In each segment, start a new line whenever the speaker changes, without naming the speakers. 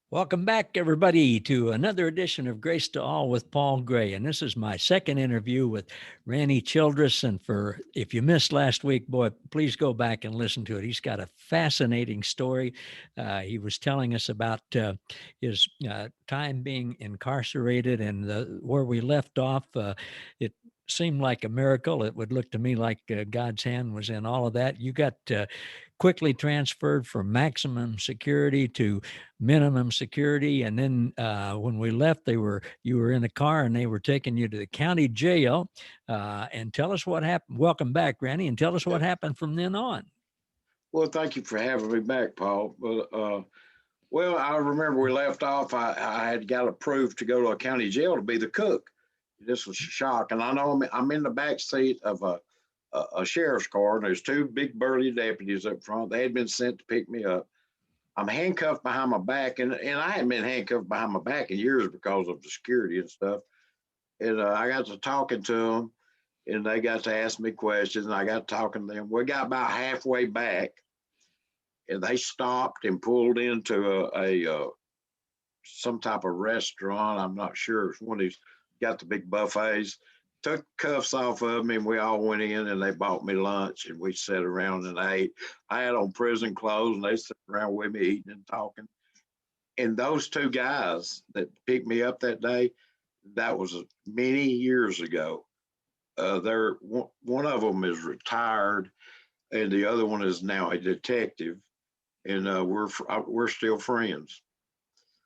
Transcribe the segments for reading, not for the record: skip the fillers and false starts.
Welcome back, everybody, to another edition of Grace to All with Paul Gray. And this is my second interview with Rannie Childress. And if you missed last week, boy, please go back and listen to it. He's got a fascinating story. He was telling us about his time being incarcerated, and where we left off. It seemed like a miracle. It would look to me like God's hand was in all of that. You got quickly transferred from maximum security to minimum security, and then when we left, you were in a car and they were taking you to the county jail. And tell us what happened. Welcome back, Randy, and tell us what happened from then on.
Well, thank you for having me back, Paul. Well, I remember we left off. I had got approved to go to a county jail to be the cook. This was a shock, and I know I'm in the back seat of a sheriff's car, and there's two big burly deputies up front. They had been sent to pick me up. I'm handcuffed behind my back, and I hadn't been handcuffed behind my back in years because of the security and stuff. And I got to talking to them, and they got to ask me questions, and I got talking to them. We got about halfway back, and they stopped and pulled into a some type of restaurant. I'm not sure. It's one of these got the big buffets. Took cuffs off of me, and we all went in, and they bought me lunch, and we sat around and ate. I had on prison clothes, and they sat around with me eating and talking. And those two guys that picked me up that day, that was many years ago. They're one of them is retired, and the other one is now a detective, and we're still friends.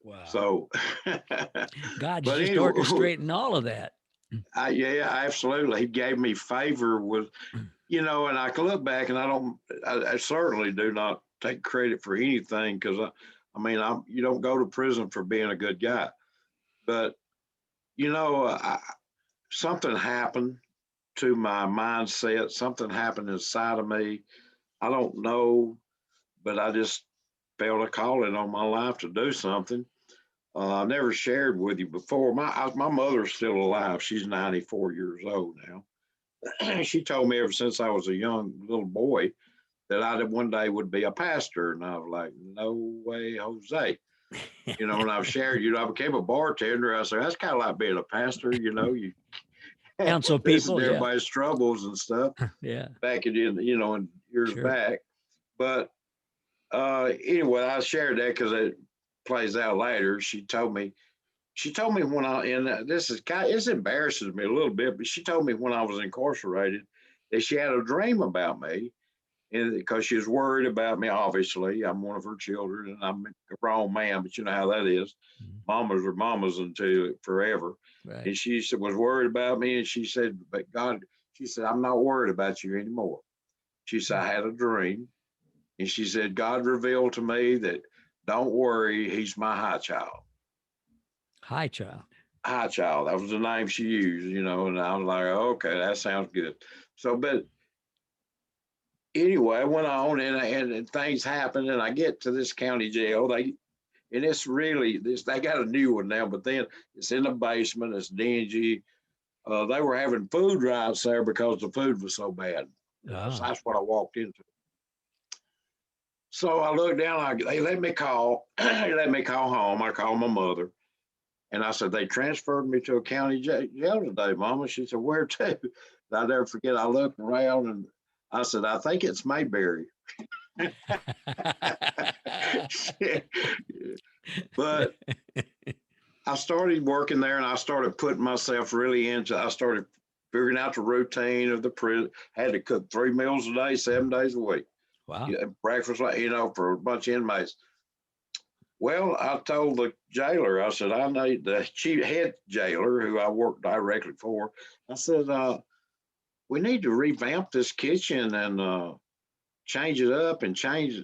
Wow.
So,
God's
but
just
anyway,
orchestrating all of that.
yeah, absolutely. He gave me favor with, and I can look back, and I certainly do not take credit for anything because you don't go to prison for being a good guy, but something happened to my mindset. Something happened inside of me. I don't know, but I just felt a calling on my life to do something. I never shared with you before. My mother's still alive. She's 94 years old now. She told me ever since I was a young little boy that I one day would be a pastor, and I was like, "No way, Jose." And I've shared. I became a bartender. I said that's kind of like being a pastor. You
Counsel
listen
people,
to
yeah.
everybody's troubles and stuff.
Yeah.
Back in years
Sure.
back, but anyway, I shared that because it plays out later. She told me when this embarrasses me a little bit, but she told me when I was incarcerated that she had a dream about me, and because she was worried about me. Obviously, I'm one of her children, and I'm a grown man, but you know how that is.
Mhm.
Mamas are mamas until forever.
Right.
And she was worried about me, and she said, "But God," she said, "I'm not worried about you anymore." She said, "I had a dream." And she said, God revealed to me that don't worry, he's my high child.
Hi, child.
High child. That was the name she used, and I was like, okay, that sounds good. So, but anyway, I went on and things happened, and I get to this county jail. They got a new one now, but then it's in the basement, it's dingy. They were having food riots there because the food was so bad. That's what I walked into. So I looked down. They let me call. They let me call home. I called my mother, and I said they transferred me to a county jail today, Mama. She said, "Where to?" I'll never forget. I looked around and I said, "I think it's Mayberry." But I started working there, and I started putting myself really into. I started figuring out the routine of the prison. Had to cook 3 meals a day, 7 days a week.
Wow.
Breakfast, for a bunch of inmates. Well, I told the jailer, I said, I need the chief head jailer who I worked directly for. I said, we need to revamp this kitchen and change it up and change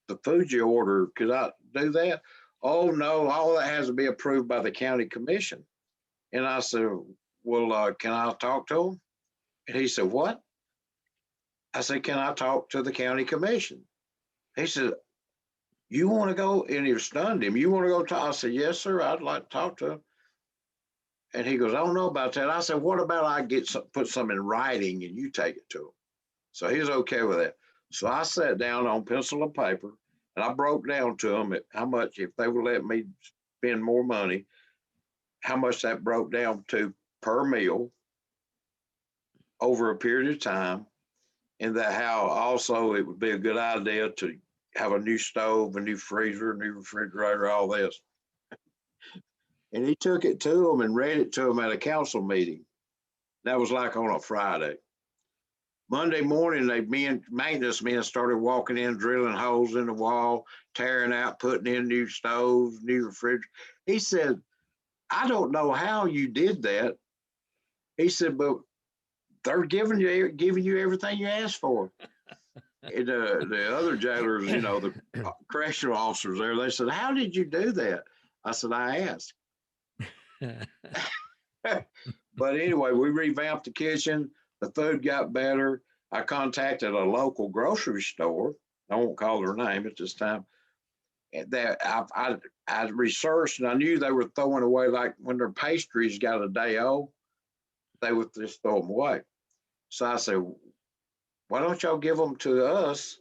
the food you order. Could I do that? Oh, no, all that has to be approved by the county commission. And I said, well, can I talk to him? And he said, what? I said, can I talk to the county commission? He said, you want to go? And he stunned him. You want to go talk? I said, yes, sir. I'd like to talk to him. And he goes, I don't know about that. I said, what about I put some in writing and you take it to him? So he was okay with that. So I sat down on pencil and paper And I broke down to them at how much, if they would let me spend more money, how much that broke down to per meal over a period of time, and that how also it would be a good idea to have a new stove, a new freezer, a new refrigerator, all this. And he took it to them and read it to them at a council meeting. That was like on a Friday. Monday morning, maintenance men started walking in, drilling holes in the wall, tearing out, putting in new stoves, new refrigerators. He said, I don't know how you did that. He said, but they're giving you everything you asked for. And the other jailers, the correctional officers there, they said, how did you do that? I said, I asked. But anyway, we revamped the kitchen. The food got better. I contacted a local grocery store. I won't call their name at this time. And that I researched, and I knew they were throwing away, like when their pastries got a day old, they would just throw them away. So I said, why don't y'all give them to us,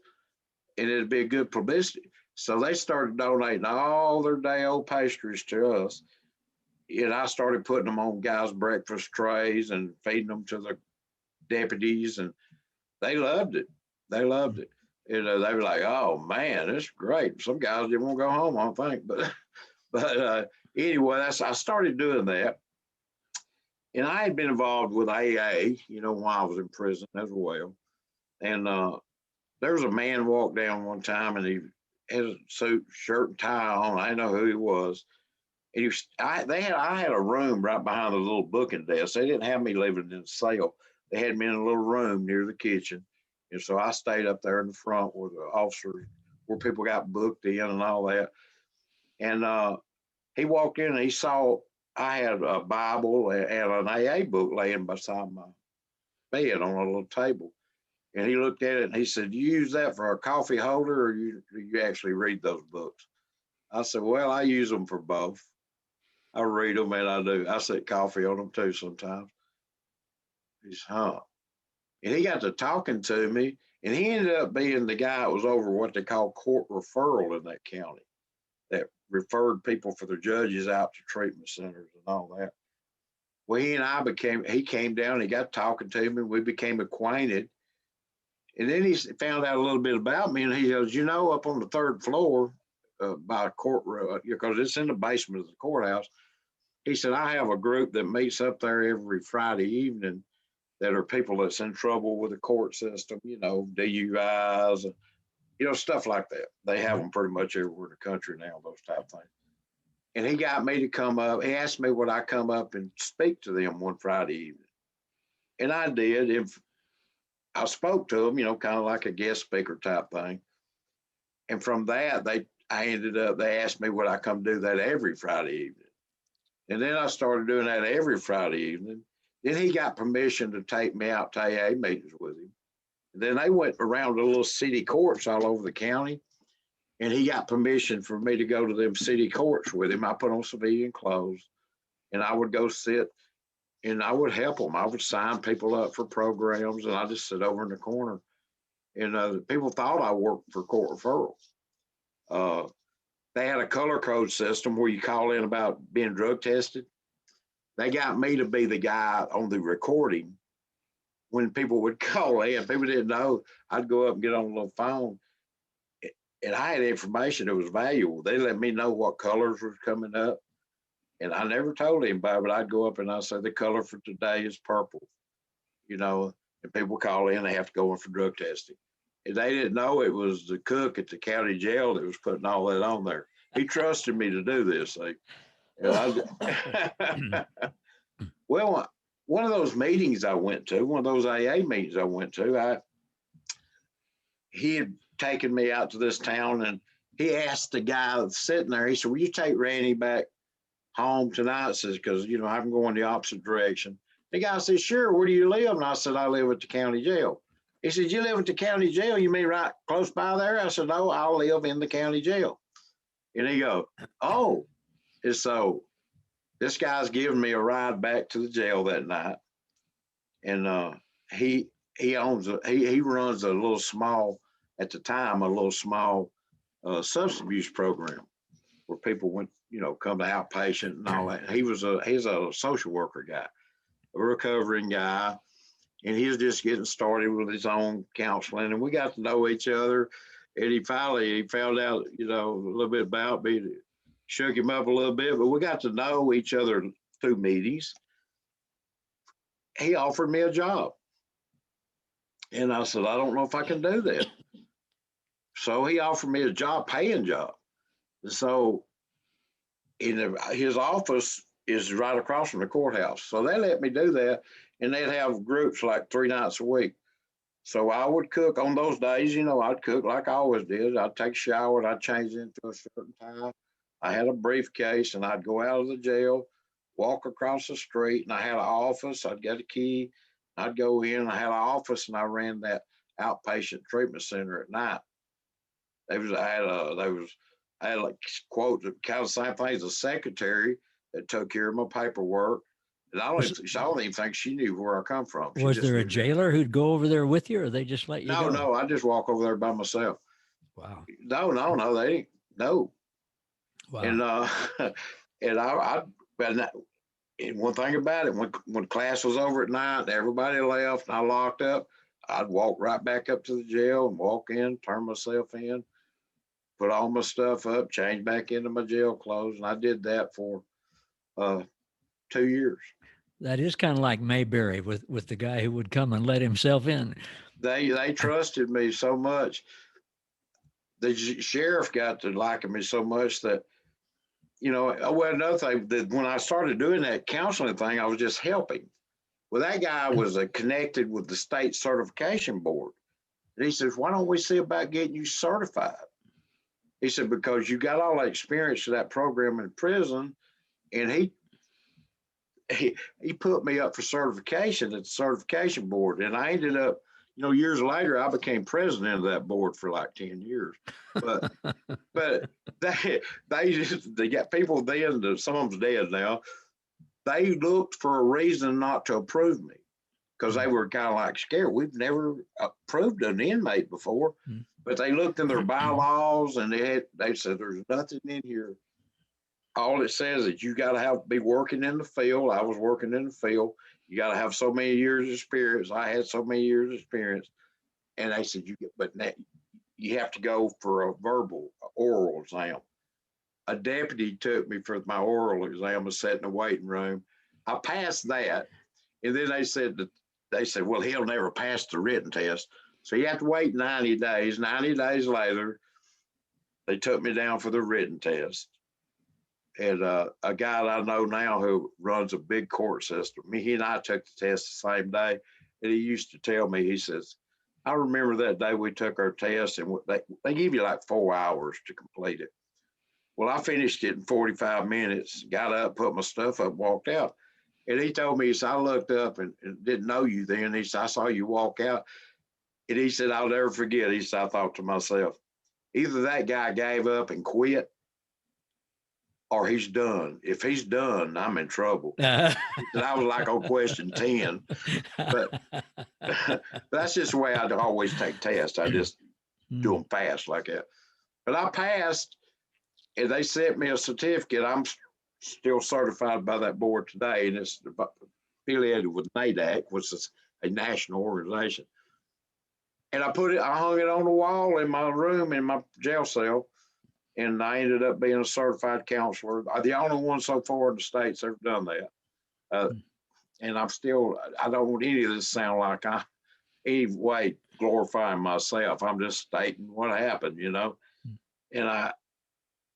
and it'd be a good publicity. So they started donating all their day old pastries to us. And I started putting them on guys' breakfast trays and feeding them to the deputies, and they loved it. They loved it. They were like, "Oh man, it's great." Some guys didn't want to go home, I don't think, but anyway, I started doing that, and I had been involved with AA, while I was in prison as well. And there was a man walked down one time, and he had a suit, shirt, and tie on. I didn't know who he was. And I had a room right behind the little booking desk. They didn't have me living in a cell. They had me in a little room near the kitchen. And so I stayed up there in the front where the officers, where people got booked in and all that. And he walked in and he saw I had a Bible and an AA book laying beside my bed on a little table. And he looked at it and he said, "You use that for a coffee holder, or do you actually read those books?" I said, "Well, I use them for both. I read them and I do. I set coffee on them too sometimes." He said, "Huh." And he got to talking to me, and he ended up being the guy that was over what they call court referral in that county, that referred people for their judges out to treatment centers and all that. Well, he came down, he got talking to me, we became acquainted. And then he found out a little bit about me, and he goes, up on the third floor by a courtroom, because it's in the basement of the courthouse. He said, I have a group that meets up there every Friday evening that are people that's in trouble with the court system, DUIs, stuff like that. They have them pretty much everywhere in the country now, those type of things. And he got me to come up. He asked me would I come up and speak to them one Friday evening. And I did. If I spoke to them, kind of like a guest speaker type thing. And from that, they asked me would I come do that every Friday evening. And then I started doing that every Friday evening. Then he got permission to take me out to AA meetings with him. And then they went around to little city courts all over the county. And he got permission for me to go to them city courts with him. I put on civilian clothes, and I would go sit and I would help them. I would sign people up for programs, and I just sit over in the corner. And people thought I worked for court referral. They had a color code system where you call in about being drug tested. They got me to be the guy on the recording when people would call in. People didn't know. I'd go up and get on a little phone, and I had information that was valuable. They let me know what colors was coming up, and I never told anybody, but I'd go up and I'd say the color for today is purple, and people call in, they have to go in for drug testing. And they didn't know it was the cook at the county jail that was putting all that on there. He trusted me to do this. Well, one of those meetings I went to, one of those AA meetings I went to, he had taken me out to this town, and he asked the guy that's sitting there, he said, will you take Rannie back home tonight? Says, because, I'm going the opposite direction. The guy said, sure, where do you live? And I said, I live at the county jail. He said, you live at the county jail? You mean right close by there? I said, no, I live in the county jail. And he goes, oh. And so this guy's giving me a ride back to the jail that night. And he runs a little small, at the time, a little small substance abuse program where people went, come to outpatient and all that. He's a social worker guy, a recovering guy, and he was just getting started with his own counseling, and we got to know each other. And he found out, a little bit about me, shook him up a little bit, but we got to know each other through meetings. He offered me a job. And I said, I don't know if I can do that. So he offered me a paying job. And so his office is right across from the courthouse. So they let me do that. And they'd have groups like 3 nights a week. So I would cook on those days, I'd cook like I always did. I'd take a shower and I'd change into a shirt and tie. I had a briefcase and I'd go out of the jail, walk across the street, and I had an office. I'd get a key. I'd go in. I had an office and I ran that outpatient treatment center at night. I had like quote kind of the same thing as a secretary that took care of my paperwork. And I don't even think she knew where I come from.
Was there a jailer who'd go over there with you, or they just let you go?
No, I just walk over there by myself.
Wow.
No, they didn't. No.
Wow.
And one thing about it, when class was over at night, everybody left and I locked up, I'd walk right back up to the jail and walk in, turn myself in, put all my stuff up, change back into my jail clothes. And I did that for 2 years.
That is kind of like Mayberry with the guy who would come and let himself in.
They trusted me so much. The sheriff got to liking me so much that, another thing, that when I started doing that counseling thing, I was just helping. Well, that guy was connected with the state certification board. And he says, why don't we see about getting you certified? He said, because you got all that experience of that program in prison. And he put me up for certification at the certification board. And I ended up, years later, I became president of that board for like 10 years. But they got people then, some of them's dead now. They looked for a reason not to approve me because they were kind of like scared. We've never approved an inmate before, but they looked in their bylaws and they said, there's nothing in here. All it says is you got to be working in the field. I was working in the field. You got to have so many years experience. I had so many years experience. And they said, you have to go for a oral exam. A deputy took me for my oral exam and sat in the waiting room. I passed that. And then they said, well, he'll never pass the written test. So you have to wait 90 days. 90 days later, they took me down for the written test. And a guy that I know now who runs a big court system, he and I took the test the same day. And he used to tell me, he says, I remember that day we took our test and they give you like 4 hours to complete it. Well, I finished it in 45 minutes, got up, put my stuff up, walked out. And he told me, he said, I looked up and didn't know you then. He said, I saw you walk out. And he said, I'll never forget. He said, I thought to myself, either that guy gave up and quit or he's done. If he's done, I'm in trouble. I was like on question 10. But that's just the way I'd always take tests. I just do them fast like that. But I passed. And they sent me a certificate. I'm still certified by that board today, and it's affiliated with NADAC, which is a national organization. And I hung it on the wall in my room in my jail cell, and I ended up being a certified counselor. I'm the only one so far in the state's ever done that. And I don't want any of this to sound like I'm any way glorifying myself. I'm just stating what happened, And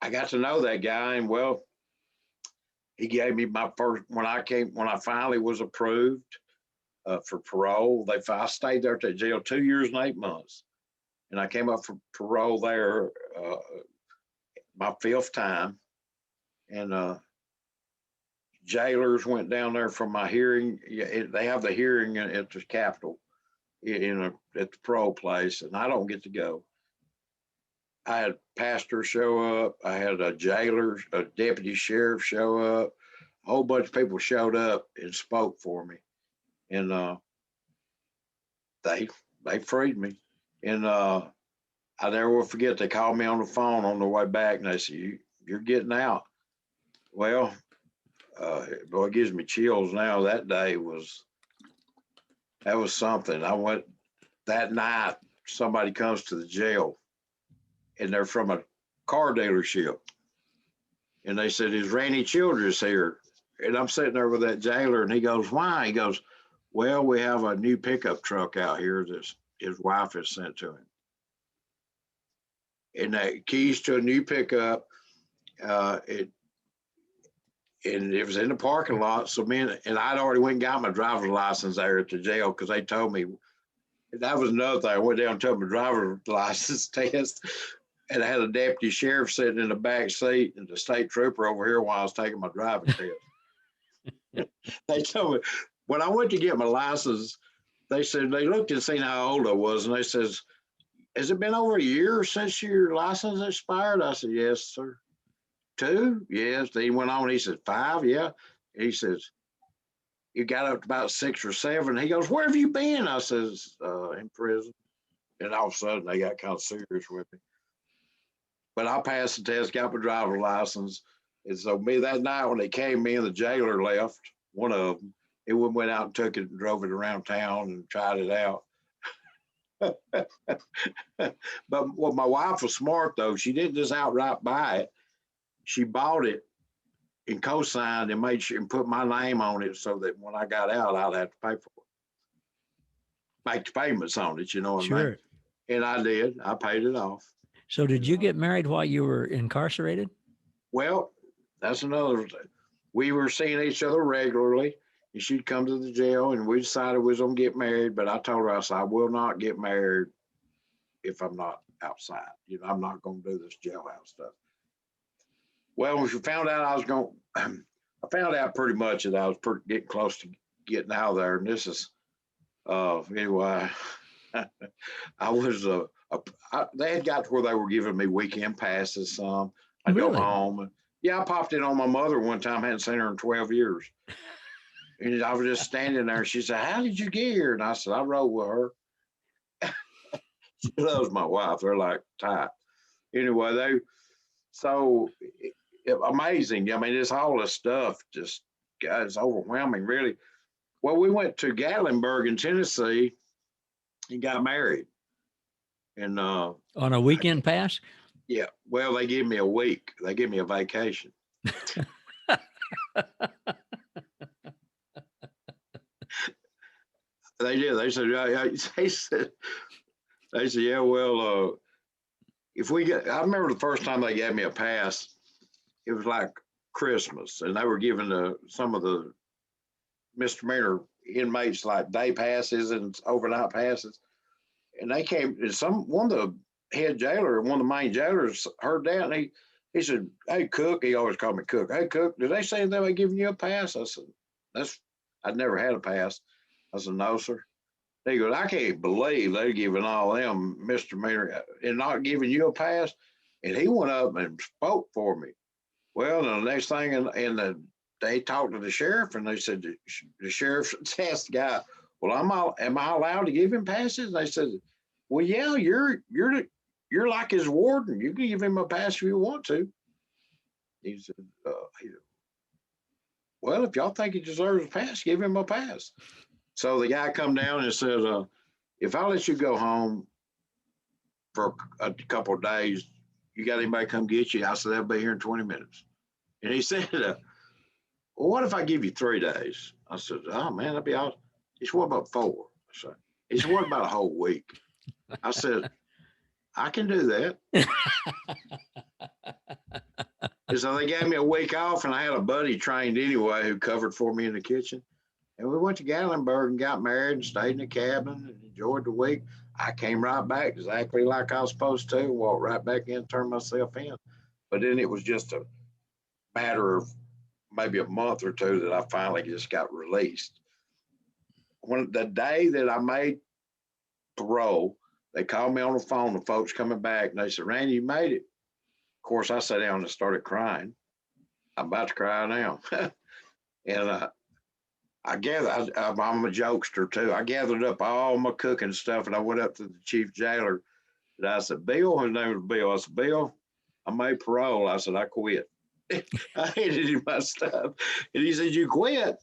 I got to know that guy, and well, he gave me my first, when I finally was approved for parole, I stayed there at the jail 2 years and 8 months. And I came up for parole there my 5th time. And jailers went down there for my hearing. They have the hearing at the Capitol at the parole place, and I don't get to go. I had pastors show up. I had a deputy sheriff show up. A whole bunch of people showed up and spoke for me. And they freed me. And I never will forget. They called me on the phone on the way back, and they said, "You're getting out." Well, boy, it gives me chills now. That was something. I went that night. Somebody comes to the jail, and they're from a car dealership, and they said, "Is Rannie Childress here?" And I'm sitting there with that jailer, and he goes, "Why?" He goes, "Well, we have a new pickup truck out here that his wife has sent to him, and that keys to a new pickup. It and it was in the parking lot. So and I'd already went and got my driver's license there at the jail because they told me that was another thing. I went down and took my driver's license test, and I had a deputy sheriff sitting in the back seat and the state trooper over here while I was taking my driving test. They told me when I went to get my license, they said they looked and seen how old I was, and they says, "Has it been over a year since your license expired?" I said, "Yes, sir." "Two?" "Yes." Then he went on. He said, "5?" "Yeah." He says, "You got up to about 6 or 7." He goes, "Where have you been?" I says, "In prison." And all of a sudden, they got kind of serious with me. But I passed the test, got my driver's license. And so me that night when they came, me and the jailer left, one of them. He went out and took it and drove it around town and tried it out. But well, my wife was smart, though. She didn't just outright buy it. She bought it and co-signed and made sure and put my name on it so that when I got out, I'd have to pay for it, make the payments on it. You know what I mean?
Sure.
And I did. I paid it off.
So did you get married while you were incarcerated?
Well, that's another thing. We were seeing each other regularly, and she'd come to the jail, and we decided we was gonna get married. But I told her, I said, I will not get married if I'm not outside. You know, I'm not gonna do this jailhouse stuff. Well, when she found out I was going, I found out pretty much that I was getting close to getting out of there. And this is, anyway, I was, they had got to where they were giving me weekend passes. I'd go
Really?
home. And, yeah, I popped in on my mother one time. Hadn't seen her in 12 years. And I was just standing there. She said, "How did you get here?" And I said, "I rode with her." She loves my wife. They're like tight. Anyway, so amazing. I mean, it's all this stuff. Just, God, it's overwhelming, really. Well, we went to Gatlinburg in Tennessee and got married. And
On a weekend pass?
yeah, well, they gave me a week. They gave me a vacation. They did. They said, they said, "Yeah, well, if we get," I remember the first time they gave me a pass, it was like Christmas, and they were giving some of the misdemeanor inmates like day passes and overnight passes. And they came, and one of the head jailer, one of the main jailers heard that, and he said, "Hey, Cook," he always called me Cook. "Hey, Cook, did they say they were giving you a pass?" I said, I'd never had a pass. I said, "No, sir." He goes, "I can't believe they're giving all them misdemeanor and not giving you a pass." And he went up and spoke for me. Well, the next thing, they talked to the sheriff, and they said, the sheriff asked the guy, "Well, am I allowed to give him passes?" And they said, "Well, yeah, you're like his warden. You can give him a pass if you want to." He said, "Well, if y'all think he deserves a pass, give him a pass." So the guy come down and said, "If I let you go home for a couple of days, you got anybody come get you?" I said, "They'll be here in 20 minutes. And he said, "Well, what if I give you 3 days?" I said, "Oh, man, that'd be awesome." He said, "What about 4?" He said, "What about a whole week?" I said, "I can do that." And so they gave me a week off, and I had a buddy trained anyway who covered for me in the kitchen. And we went to Gatlinburg and got married and stayed in the cabin and enjoyed the week. I came right back exactly like I was supposed to, walked right back in, turned myself in. But then it was just a matter of maybe a month or two that I finally just got released. When the day that I made parole, they called me on the phone, the folks coming back, and they said, "Randy, you made it." Of course, I sat down and started crying. I'm about to cry now. And I gathered, I'm a jokester too. I gathered up all my cooking stuff, and I went up to the chief jailer And I said, Bill, his name was Bill. I said, Bill, I made parole. I said, I quit. I handed him my stuff. And he said, you quit?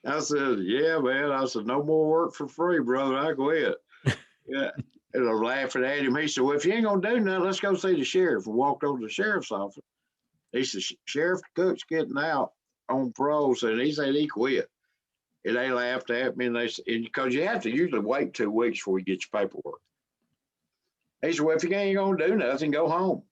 I said, yeah, man. I said, no more work for free, brother. I quit. Yeah. And I'm laughing at him. He said, well, if you ain't going to do nothing, let's go see the sheriff. We walked over to the sheriff's office. He said, Sheriff Cook's getting out on parole. So he said he quit. And they laughed at me. And they said, because you have to usually wait 2 weeks before you get your paperwork. He said, well, if you ain't going to do nothing, go home.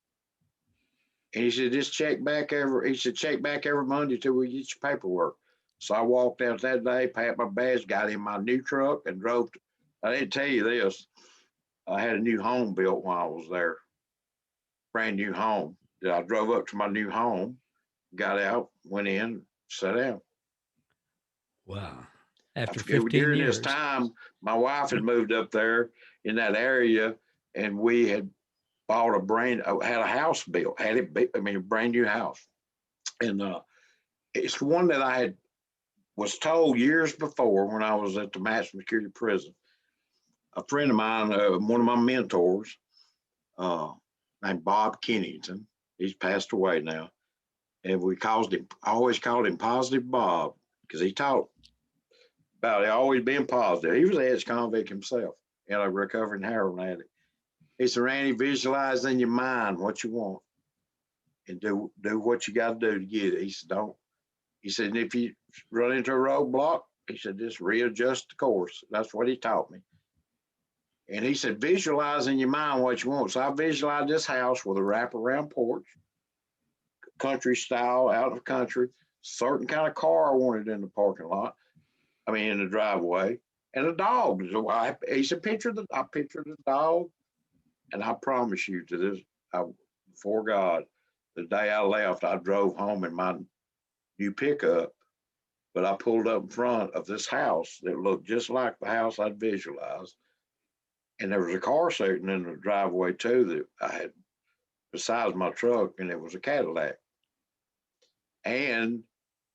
And he said, just check back every Monday till we get your paperwork. So I walked out that day, packed my bags, got in my new truck and drove. I didn't tell you this. I had a new home built while I was there. Brand new home. I drove up to my new home, got out, went in, sat down.
Wow. After 15
during
years.
this time, my wife had moved up there in that area, and we had bought had a house built, a brand new house. And it's one that I was told years before when I was at the maximum security prison. A friend of mine, one of my mentors, named Bob Kennington, he's passed away now. And I always called him Positive Bob because he taught about it always being positive. He was an ex-convict himself and a recovering heroin addict. He said, Randy, visualize in your mind what you want and do what you got to do to get it. He said, don't. He said, and if you run into a roadblock, he said, just readjust the course. That's what he taught me. And he said, visualize in your mind what you want. So I visualized this house with a wraparound porch, country style, out of the country, certain kind of car I wanted in the parking lot. In the driveway, and a dog. So he said, I pictured the dog. And I promise you before God, the day I left, I drove home in my new pickup, but I pulled up in front of this house that looked just like the house I'd visualized. And there was a car sitting in the driveway too that I had besides my truck, and it was a Cadillac. And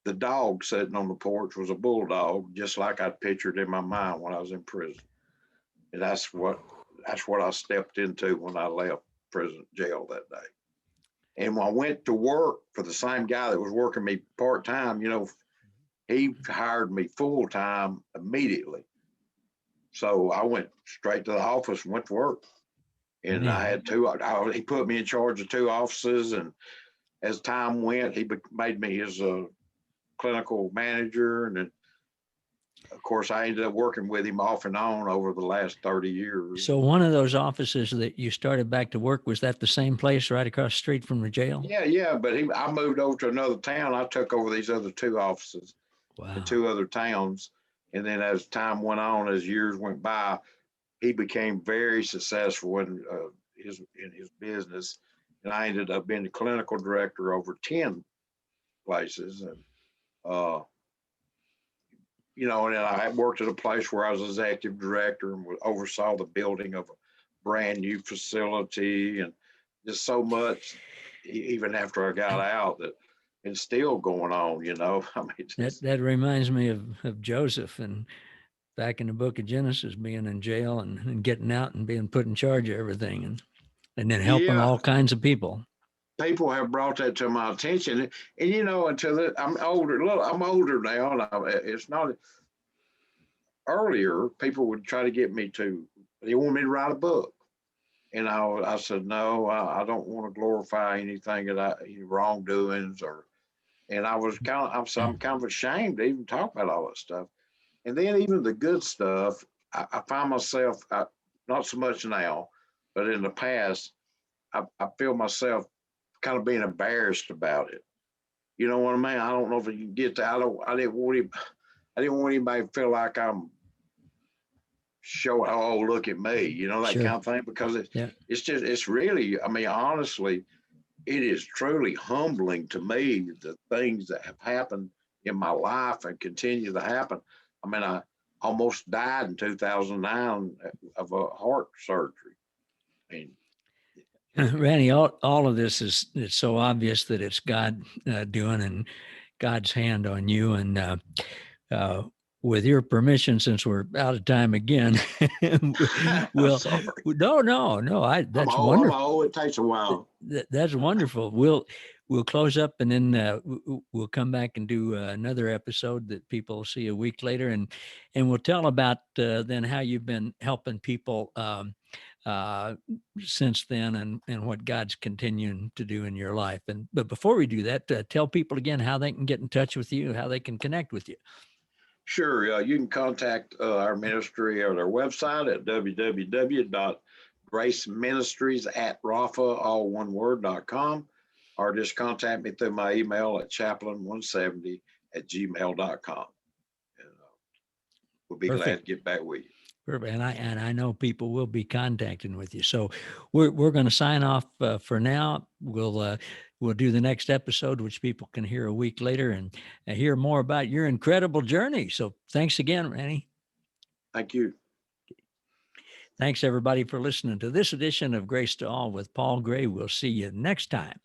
the dog sitting on the porch was a bulldog, just like I'd pictured in my mind when I was in prison. And that's what I stepped into when I left jail that day. And when I went to work for the same guy that was working me part-time, he hired me full-time immediately. So I went straight to the office and went to work. And I had he put me in charge of 2 offices. And as time went, he made me his clinical manager. And then, of course, I ended up working with him off and on over the last 30 years.
So one of those offices that you started back to work, was that the same place right across the street from the jail?
Yeah. But I moved over to another town. I took over these other 2 offices in 2 other towns. And then as time went on, as years went by, he became very successful in his business. And I ended up being the clinical director over 10 places. And, and then I worked at a place where I was executive director and oversaw the building of a brand new facility, and just so much, even after I got out, that it's still going on,
That reminds me of Joseph, and back in the book of Genesis, being in jail and getting out and being put in charge of everything, and then helping all kinds of people.
People have brought that to my attention, and I'm older now, and it's not. Earlier, people would try to get me they want me to write a book, and I said no, I don't want to glorify anything any wrongdoings and I'm kind of ashamed to even talk about all that stuff, and then even the good stuff, I find myself not so much now, but in the past, I feel myself kind of being embarrassed about it. You know what I mean? I don't know if you can get that. I didn't want anybody to feel like I'm showing, oh, look at me, that
Sure.
kind of thing, because it's really, honestly, it is truly humbling to me, the things that have happened in my life and continue to happen. I almost died in 2009 of a heart surgery.
Rannie, all of this it's so obvious that it's God doing, and God's hand on you. And with your permission, since we're out of time again,
I'm
we'll,
sorry.
no, that's
I'm
wonderful.
old. It takes a while.
That's wonderful. We'll close up, and then we'll come back and do another episode that people will see a week later, and we'll tell about then how you've been helping people since then, and what God's continuing to do in your life. But before we do that, tell people again how they can get in touch with you, how they can connect with you.
Sure. You can contact our ministry at our website at www.graceministries@rafa, all one word.com, or just contact me through my email at chaplain170@gmail.com. And we'll be glad
Perfect.
to get back with you.
Perfect. And I know people will be contacting with you. So we're going to sign off for now. We'll do the next episode, which people can hear a week later, and hear more about your incredible journey. So thanks again, Rannie.
Thank you.
Thanks everybody for listening to this edition of Grace to All with Paul Gray. We'll see you next time.